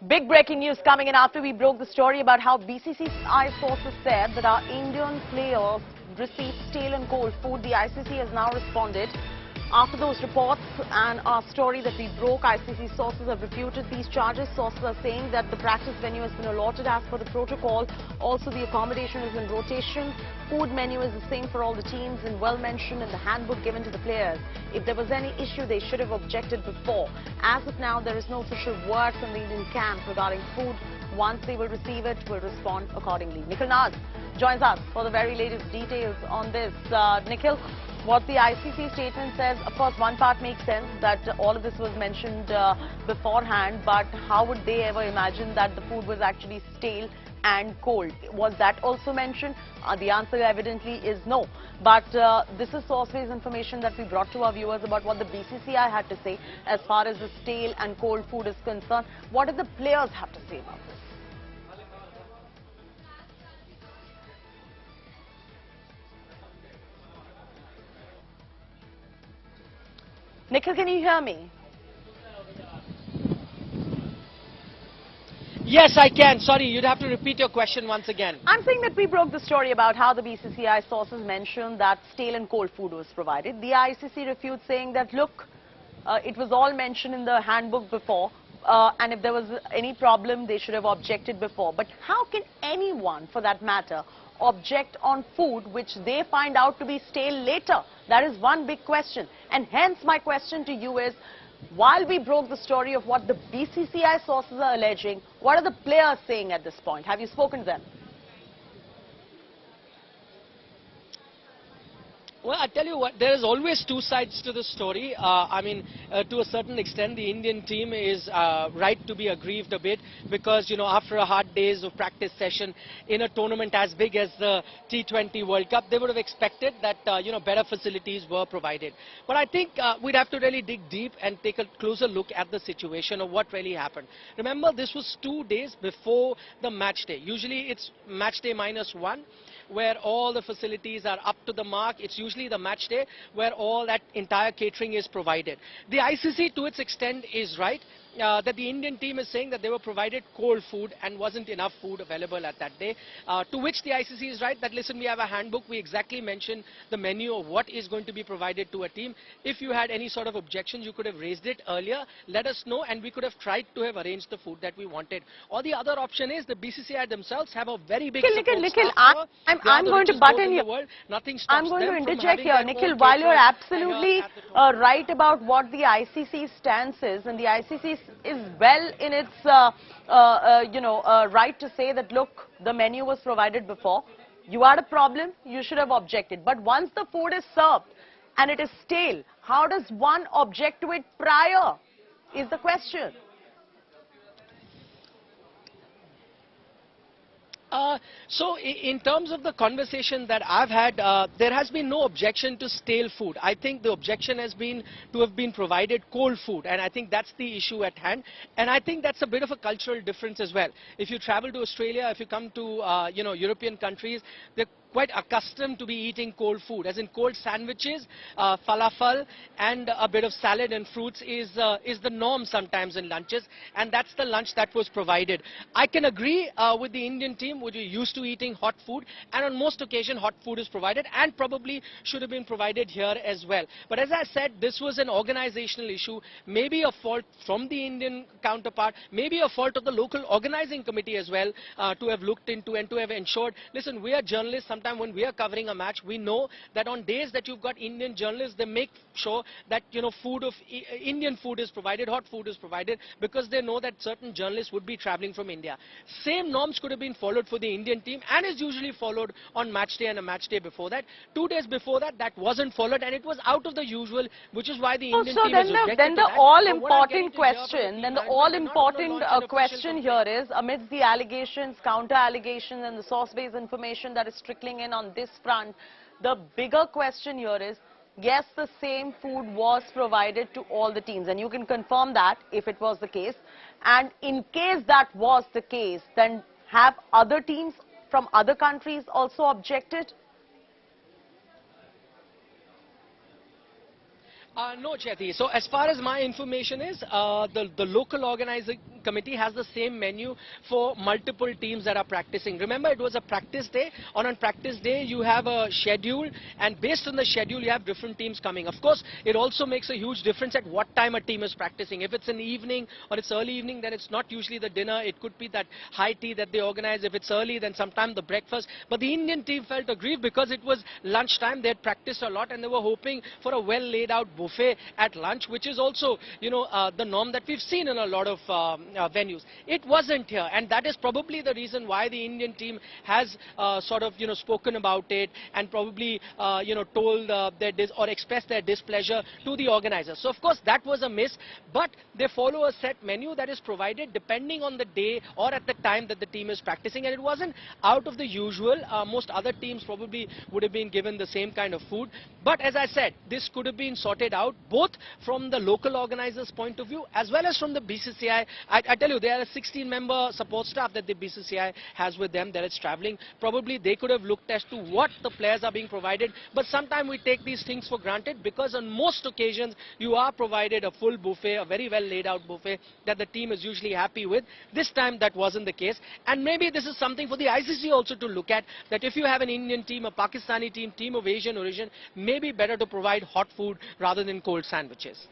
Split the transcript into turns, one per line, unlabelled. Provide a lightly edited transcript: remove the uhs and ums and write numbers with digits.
Big breaking news coming in after we broke the story about how BCCI sources said that our Indian players received stale and cold food. The ICC has now responded. After those reports and our story that we broke, ICC sources have refuted these charges. Sources are saying that the practice venue has been allotted as per the protocol. Also, the accommodation is in rotation. Food menu is the same for all the teams and well mentioned in the handbook given to the players. If there was any issue, they should have objected before. As of now, there is no official word from the Indian camp regarding food. Once they will receive it, we'll respond accordingly. Nikhil Naz joins us for the very latest details on this. Nikhil, what the ICC statement says, of course, one part makes sense that all of this was mentioned beforehand, but how would they ever imagine that the food was actually stale and cold? Was that also mentioned? The answer evidently is no. But this is source-based information that we brought to our viewers about what the BCCI had to say as far as the stale and cold food is concerned. What did the players have to say about this? Nikhil, can you hear me?
Yes, I can. Sorry, you'd have to repeat your question once again.
I'm saying that we broke the story about how the BCCI sources mentioned that stale and cold food was provided. The ICC refutes, saying that, look, it was all mentioned in the handbook before, and if there was any problem, they should have objected before. But how can anyone, for that matter, object on food which they find out to be stale later? That is one big question. And hence my question to you is, while we broke the story of what the BCCI sources are alleging, what are the players saying at this point? Have you spoken to them?
Well, I tell you what, there is always two sides to the story. To a certain extent, the Indian team is right to be aggrieved a bit because, after a hard days of practice session in a tournament as big as the T20 World Cup, they would have expected that, better facilities were provided. But I think we'd have to really dig deep and take a closer look at the situation of what really happened. Remember, this was 2 days before the match day. Usually it's match day -1. Where all the facilities are up to the mark. It's usually the match day where all that entire catering is provided. The ICC, to its extent, is right. That the Indian team is saying that they were provided cold food and wasn't enough food available at that day. To which the ICC is right that, listen, we have a handbook. We exactly mention the menu of what is going to be provided to a team. If you had any sort of objections, you could have raised it earlier. Let us know and we could have tried to have arranged the food that we wanted. Or the other option is the BCCI themselves have a very big
Nikhil, I'm going to butt in here.
Nothing stops
I'm going
them
to
from
interject
having
here.
their
Nikhil,
own
while you're
caterers
absolutely
at the tournament.
right about what the ICC stance is, and the ICC is well in its right to say that, look, the menu was provided before. You had a problem, you should have objected. But once the food is served and it is stale, how does one object to it prior, is the question.
So in terms of the conversation that I've had, there has been no objection to stale food. I think the objection has been to have been provided cold food, and I think that's the issue at hand. And I think that's a bit of a cultural difference as well. If you travel to Australia, if you come to European countries, they're quite accustomed to be eating cold food, as in cold sandwiches, falafel, and a bit of salad and fruits is the norm sometimes in lunches, and that's the lunch that was provided. I can agree with the Indian team, which are used to eating hot food, and on most occasions hot food is provided, and probably should have been provided here as well. But as I said, this was an organizational issue, maybe a fault from the Indian counterpart, maybe a fault of the local organizing committee as well, to have looked into and to have ensured, listen, we are journalists. Sometimes when we are covering a match, we know that on days that you've got Indian journalists, they make sure that Indian food is provided, hot food is provided, because they know that certain journalists would be traveling from India. Same norms could have been followed for the Indian team and is usually followed on match day and a match day before that. 2 days before that, that wasn't followed and it was out of the usual, which is why the Indian team is objected
then
to
the
that.
all-important question, question here is, amidst the allegations, counter-allegations and the source-based information that is trickling in on this front, the bigger question here is, yes, the same food was provided to all the teams, and you can confirm that if it was the case. And in case that was the case, then have other teams from other countries also objected?
No, Chetty. So as far as my information is, the local organizing committee has the same menu for multiple teams that are practicing. Remember, it was a practice day. On a practice day, you have a schedule, and based on the schedule, you have different teams coming. Of course, it also makes a huge difference at what time a team is practicing. If it's in the evening or it's early evening, then it's not usually the dinner. It could be that high tea that they organize. If it's early, then sometimes the breakfast. But the Indian team felt aggrieved because it was lunchtime. They had practiced a lot, and they were hoping for a well laid out buffet at lunch, which is also, the norm that we've seen in a lot of venues. It wasn't here, and that is probably the reason why the Indian team has spoken about it and probably, told or expressed their displeasure to the organizers. So of course that was a miss, but they follow a set menu that is provided depending on the day or at the time that the team is practicing, and it wasn't out of the usual. Most other teams probably would have been given the same kind of food, but as I said, this could have been sorted out both from the local organizers' point of view as well as from the BCCI. I tell you, there are a 16-member support staff that the BCCI has with them that is traveling. Probably they could have looked as to what the players are being provided, but sometimes we take these things for granted because on most occasions you are provided a full buffet, a very well laid out buffet that the team is usually happy with. This time that wasn't the case, and maybe this is something for the ICC also to look at, that if you have an Indian team, a Pakistani team, team of Asian origin, maybe better to provide hot food rather than cold sandwiches.